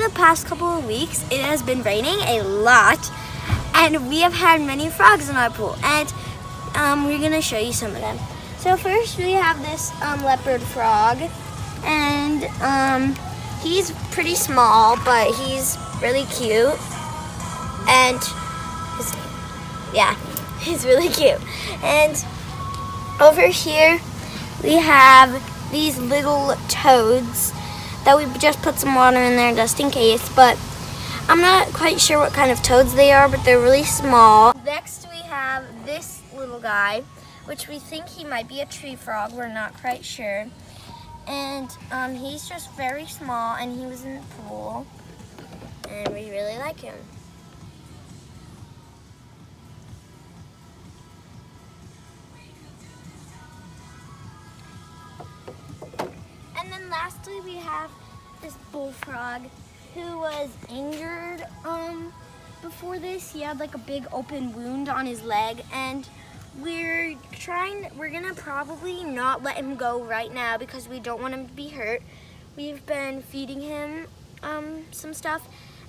the past couple of weeks, it has been raining a lot, and we have had many frogs in our pool, and we're gonna show you some of them. So first we have this leopard frog, and he's pretty small, but he's really cute, and he's really cute. And over here we have these little toads that we just put some water in there just in case, but I'm not quite sure what kind of toads they are, but they're really small. Next we have this little guy, which we think he might be a tree frog. We're not quite sure. And he's just very small, and he was in the pool, and we really like him. And then lastly we have this bullfrog who was injured before this. He had like a big open wound on his leg, and we're gonna probably not let him go right now because we don't want him to be hurt. We've been feeding him some stuff,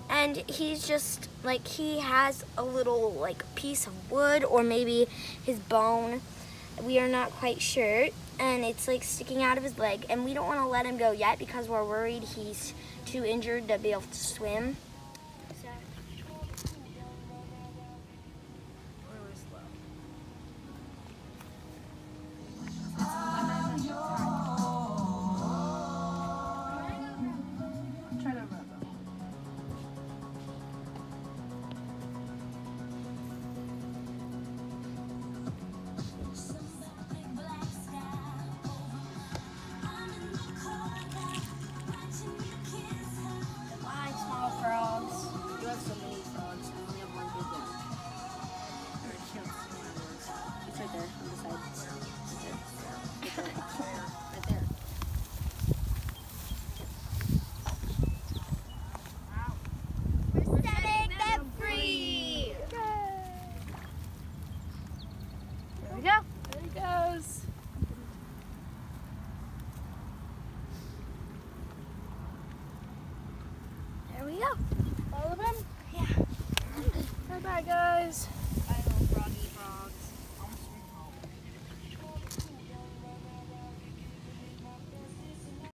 and he's just like, he has a little like piece of wood or maybe his bone, we are not quite sure, and it's like sticking out of his leg, and we don't want to let him go yet because we're worried he's too injured to be able to swim. Right there, on the side. Right there. We're setting them free! There we go. There he goes. There we go. All of them? Yeah. Bye-bye, guys.